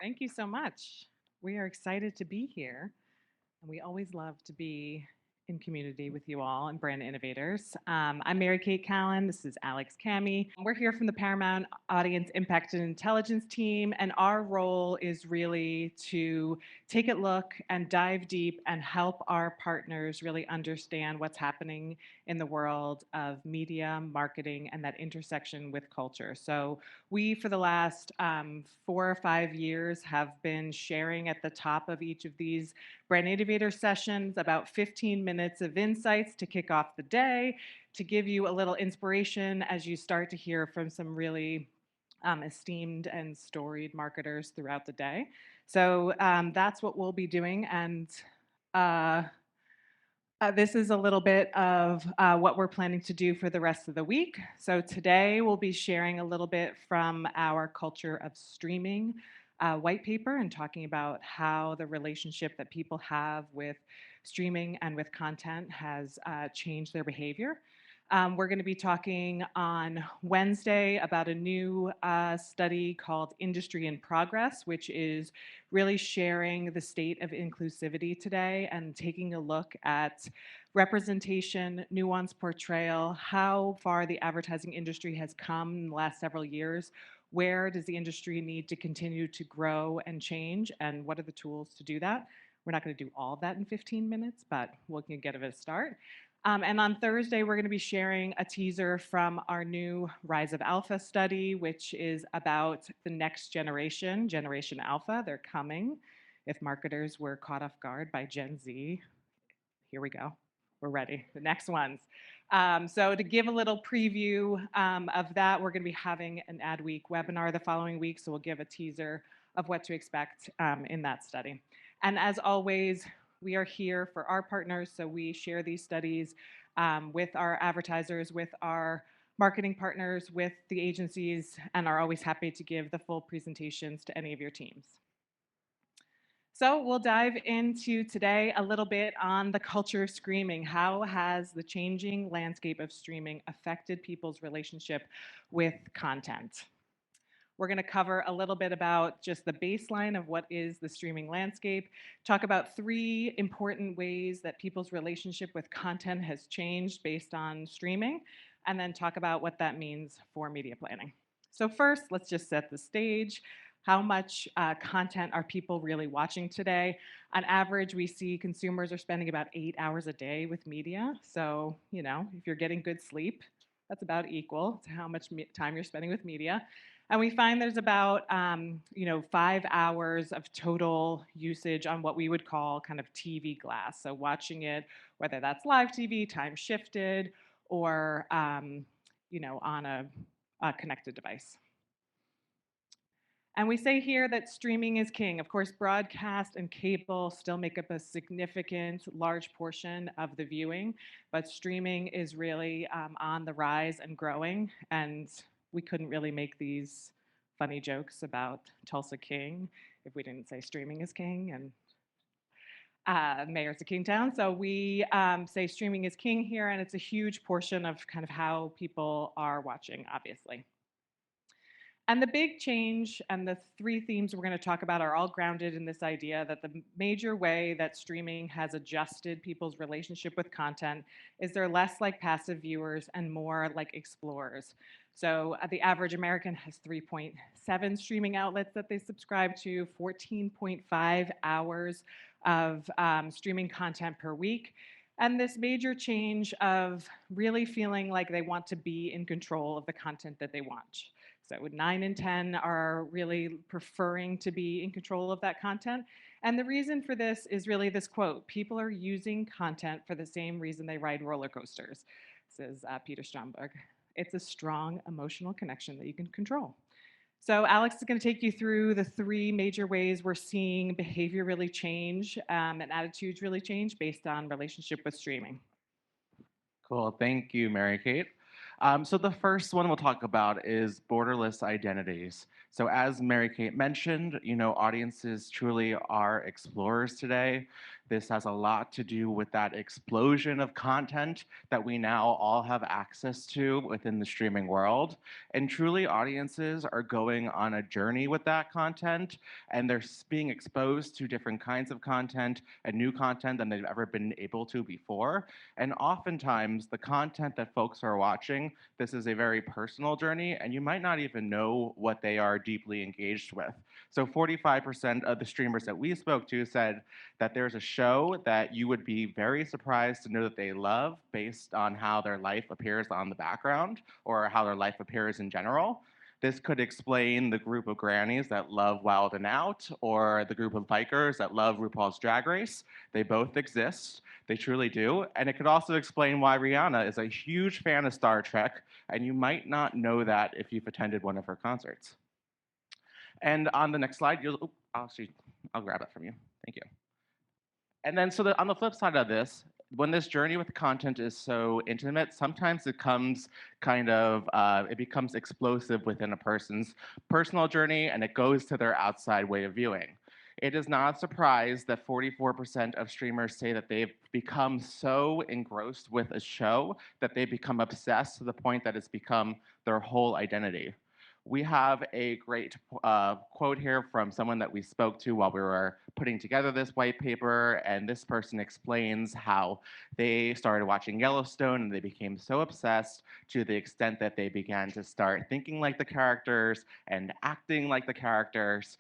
Thank you so much. We are excited to be here, and we always love to be in community with you all and brand innovators. I'm Mary Kate Callen. This is Alex Cammy. We're here from the Paramount Audience Impact and Intelligence team, and our role is really to take a look and dive deep and help our partners really understand what's happening in the world of media, marketing, and that intersection with culture. So we, for the last 4 or 5 years, have been sharing at the top of each of these Brand Innovator sessions about 15 minutes of insights to kick off the day, to give you a little inspiration as you start to hear from some really esteemed and storied marketers throughout the day. So that's what we'll be doing. And uh, this is a little bit of what we're planning to do for the rest of the week. So today we'll be sharing a little bit from our culture of streaming white paper and talking about how the relationship that people have with streaming and with content has changed their behavior. We're going to be talking on Wednesday about a new study called Industry in Progress, which is really sharing the state of inclusivity today and taking a look at representation, nuance portrayal, how far the advertising industry has come in the last several years. Where does the industry need to continue to grow and change, and what are the tools to do that? We're not going to do all of that in 15 minutes, but we can get a start. And on Thursday, we're going to be sharing a teaser from our new Rise of Alpha study, which is about the next generation, Generation Alpha. They're coming. If marketers were caught off guard by Gen Z, here we go. We're ready. The next ones. So to give a little preview of that, we're going to be having an AdWeek webinar the following week. So we'll give a teaser of what to expect in that study. And as always, we are here for our partners. So we share these studies with our advertisers, with our marketing partners, with the agencies, and are always happy to give the full presentations to any of your teams. So we'll dive into today a little bit on the culture of streaming. How has the changing landscape of streaming affected people's relationship with content? We're going to cover a little bit about just the baseline of what is the streaming landscape, talk about 3 important ways that people's relationship with content has changed based on streaming, and then talk about what that means for media planning. So first, let's just set the stage. How much content are people really watching today? On average, we see consumers are spending about 8 hours a day with media. So, if you're getting good sleep, that's about equal to how much time you're spending with media. And we find there's about 5 hours of total usage on what we would call kind of TV glass. So watching it, whether that's live TV, time shifted, or on a connected device. And we say here that streaming is king. Of course, broadcast and cable still make up a significant, large portion of the viewing, but streaming is really on the rise and growing. And we couldn't really make these funny jokes about Tulsa King if we didn't say streaming is king and mayor's a king town. So we say streaming is king here, and it's a huge portion of kind of how people are watching, obviously. And the big change and the 3 themes we're going to talk about are all grounded in this idea that the major way that streaming has adjusted people's relationship with content is they're less like passive viewers and more like explorers. So the average American has 3.7 streaming outlets that they subscribe to, 14.5 hours of streaming content per week. And this major change of really feeling like they want to be in control of the content that they watch. So 9 in 10 are really preferring to be in control of that content. And the reason for this is really this quote: people are using content for the same reason they ride roller coasters, says Peter Stromberg. It's a strong emotional connection that you can control. So Alex is going to take you through the 3 major ways we're seeing behavior really change and attitudes really change based on relationship with streaming. Cool. Thank you, Mary Kate. So the first one we'll talk about is borderless identities. So as Mary Kate mentioned, audiences truly are explorers today. This has a lot to do with that explosion of content that we now all have access to within the streaming world. And truly, audiences are going on a journey with that content, and they're being exposed to different kinds of content and new content than they've ever been able to before. And oftentimes, the content that folks are watching, this is a very personal journey, and you might not even know what they are deeply engaged with. So 45% of the streamers that we spoke to said that there's a show that you would be very surprised to know that they love based on how their life appears on the background or how their life appears in general. This could explain the group of grannies that love Wild and Out or the group of bikers that love RuPaul's Drag Race. They both exist. They truly do. And it could also explain why Rihanna is a huge fan of Star Trek, and you might not know that if you've attended one of her concerts. And on the next slide, I'll grab that from you. Thank you. And then, on the flip side of this, when this journey with content is so intimate, sometimes it becomes explosive within a person's personal journey, and it goes to their outside way of viewing. It is not a surprise that 44% of streamers say that they've become so engrossed with a show that they become obsessed to the point that it's become their whole identity. We have a great quote here from someone that we spoke to while we were putting together this white paper, and this person explains how they started watching Yellowstone and they became so obsessed to the extent that they began to start thinking like the characters and acting like the characters.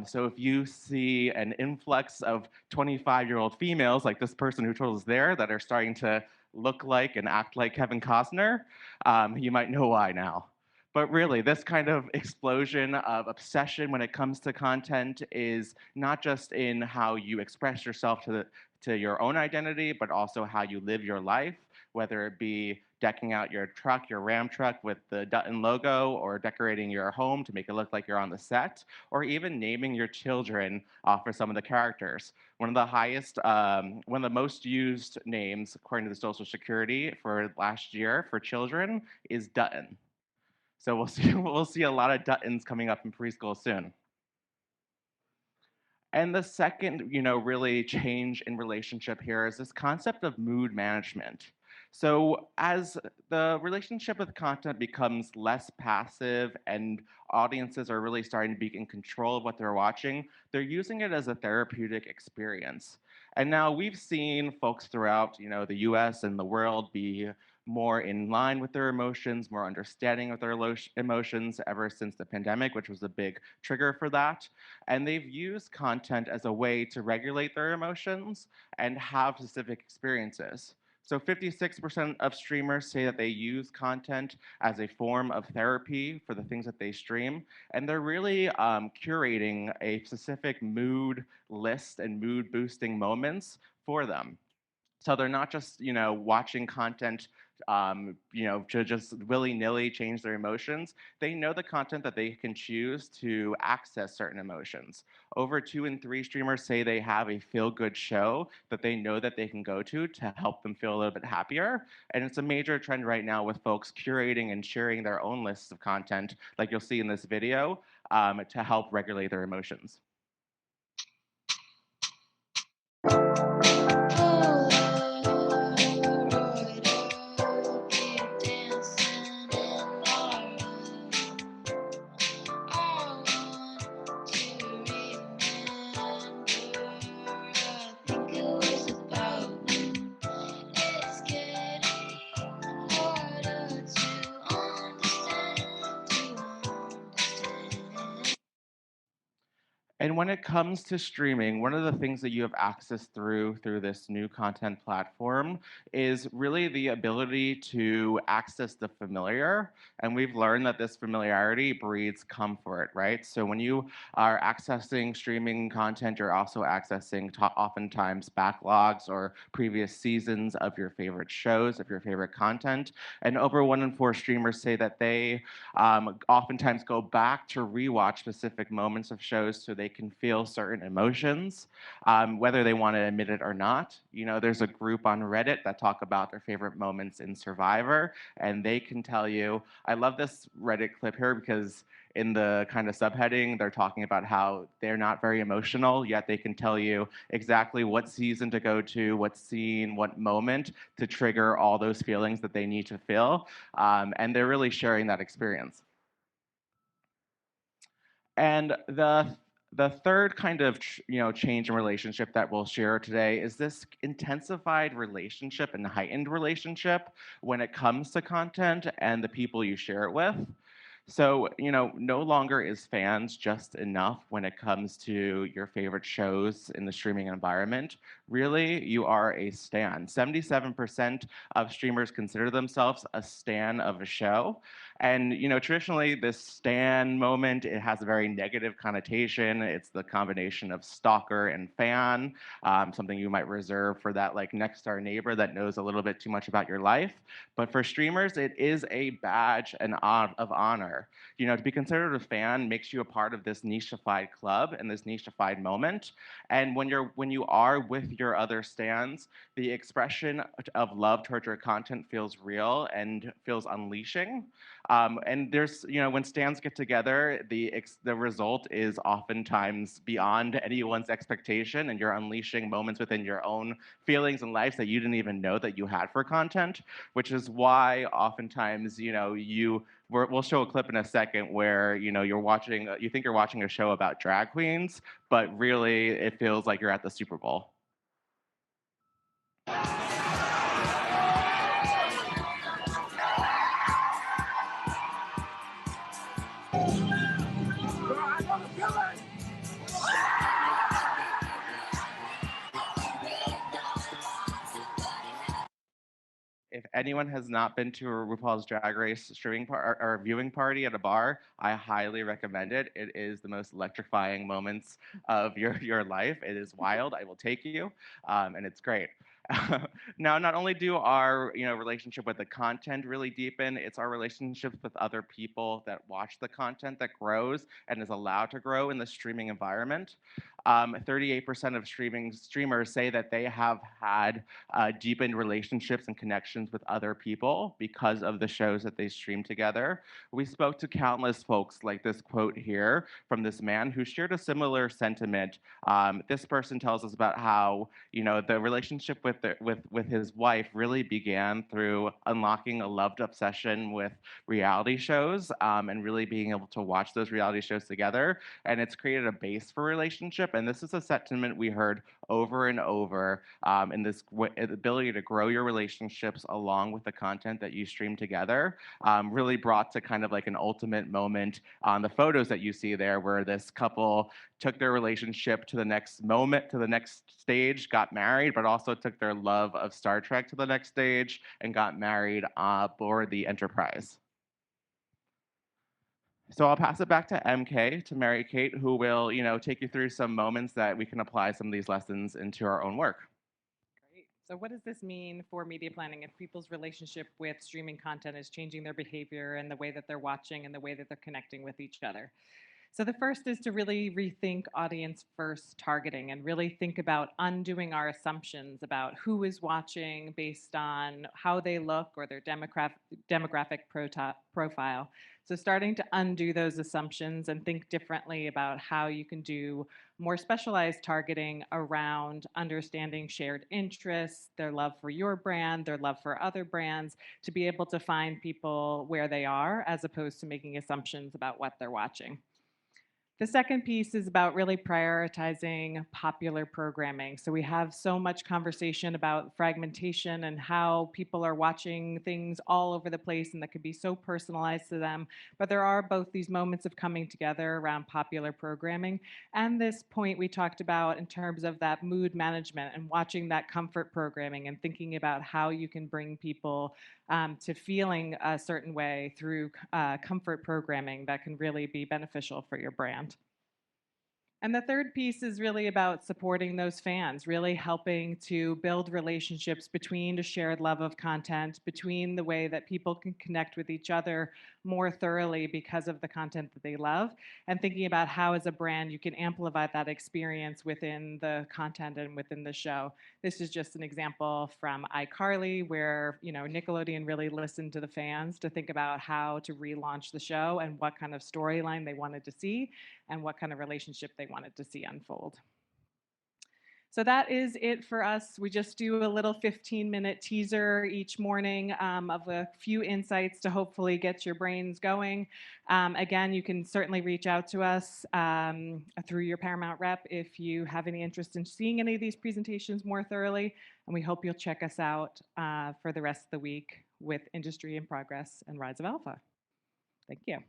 So if you see an influx of 25-year-old females like this person who told us there that are starting to look like and act like Kevin Costner, you might know why now. But really, this kind of explosion of obsession when it comes to content is not just in how you express yourself to your own identity, but also how you live your life, whether it be decking out your truck, your Ram truck with the Dutton logo, or decorating your home to make it look like you're on the set, or even naming your children for some of the characters. One of the most used names, according to the Social Security for last year for children, is Dutton. So we'll see we'll see a lot of Duttons coming up in preschool soon. And the second, really change in relationship here is this concept of mood management. So as the relationship with content becomes less passive and audiences are really starting to be in control of what they're watching, they're using it as a therapeutic experience. And now we've seen folks throughout, the US and the world be more in line with their emotions, more understanding of their emotions ever since the pandemic, which was a big trigger for that. And they've used content as a way to regulate their emotions and have specific experiences. So 56% of streamers say that they use content as a form of therapy for the things that they stream, and they're really curating a specific mood list and mood boosting moments for them. So they're not just, watching content, to just willy-nilly change their emotions. They know the content that they can choose to access certain emotions. Over 2 in 3 streamers say they have a feel-good show that they know that they can go to help them feel a little bit happier. And it's a major trend right now with folks curating and sharing their own lists of content, like you'll see in this video, to help regulate their emotions. And when it comes to streaming, one of the things that you have access through this new content platform is really the ability to access the familiar. And we've learned that this familiarity breeds comfort, right? So when you are accessing streaming content, you're also accessing oftentimes backlogs or previous seasons of your favorite shows, of your favorite content. And over 1 in 4 streamers say that they oftentimes go back to rewatch specific moments of shows so they can feel certain emotions, whether they want to admit it or not. There's a group on Reddit that talk about their favorite moments in Survivor, and they can tell you. I love this Reddit clip here because in the kind of subheading, they're talking about how they're not very emotional, yet they can tell you exactly what season to go to, what scene, what moment to trigger all those feelings that they need to feel. And they're really sharing that experience. And the third kind of change in relationship that we'll share today is this intensified relationship and heightened relationship when it comes to content and the people you share it with. So, no longer is fans just enough when it comes to your favorite shows in the streaming environment. Really, you are a stan. 77% of streamers consider themselves a stan of a show. And, traditionally, this stan moment, it has a very negative connotation. It's the combination of stalker and fan, something you might reserve for that like next door neighbor that knows a little bit too much about your life. But for streamers, it is a badge of honor. To be considered a fan makes you a part of this nicheified club and this nicheified moment. And when you are with your other stands, the expression of love towards your content feels real and feels unleashing. And there's, when stands get together, the result is oftentimes beyond anyone's expectation, and you're unleashing moments within your own feelings and lives that you didn't even know that you had for content, which is why oftentimes, we'll show a clip in a second where you think you're watching a show about drag queens, but really it feels like you're at the Super Bowl. If anyone has not been to a RuPaul's Drag Race streaming or viewing party at a bar, I highly recommend it. It is the most electrifying moments of your life. It is wild. I will take you, and it's great. Now, not only do our relationship with the content really deepen, it's our relationships with other people that watch the content that grows and is allowed to grow in the streaming environment. 38% of streamers say that they have had deepened relationships and connections with other people because of the shows that they stream together. We spoke to countless folks, like this quote here from this man who shared a similar sentiment. This person tells us about how the relationship with his wife really began through unlocking a loved obsession with reality shows, and really being able to watch those reality shows together. And it's created a base for relationship. And this is a sentiment we heard over and over, in this ability to grow your relationships along with the content that you stream together, really brought to kind of like an ultimate moment on the photos that you see there, where this couple took their relationship to the next moment, to the next stage, got married, but also took their love of Star Trek to the next stage and got married aboard the Enterprise. So I'll pass it back to MK, to Mary Kate, who will, take you through some moments that we can apply some of these lessons into our own work. Great. So, what does this mean for media planning if people's relationship with streaming content is changing their behavior and the way that they're watching and the way that they're connecting with each other? So, the first is to really rethink audience first targeting and really think about undoing our assumptions about who is watching based on how they look or their demographic profile. So, starting to undo those assumptions and think differently about how you can do more specialized targeting around understanding shared interests, their love for your brand, their love for other brands, to be able to find people where they are as opposed to making assumptions about what they're watching. The second piece is about really prioritizing popular programming. So we have so much conversation about fragmentation and how people are watching things all over the place and that could be so personalized to them. But there are both these moments of coming together around popular programming and this point we talked about in terms of that mood management and watching that comfort programming and thinking about how you can bring people to feeling a certain way through comfort programming that can really be beneficial for your brand. And the third piece is really about supporting those fans, really helping to build relationships between a shared love of content, between the way that people can connect with each other more thoroughly because of the content that they love, and thinking about how, as a brand, you can amplify that experience within the content and within the show. This is just an example from iCarly, where Nickelodeon really listened to the fans to think about how to relaunch the show and what kind of storyline they wanted to see and what kind of relationship they wanted to see unfold. So that is it for us. We just do a little 15-minute teaser each morning of a few insights to hopefully get your brains going. Again, you can certainly reach out to us through your Paramount rep if you have any interest in seeing any of these presentations more thoroughly. And we hope you'll check us out for the rest of the week with Industry in Progress and Rise of Alpha. Thank you.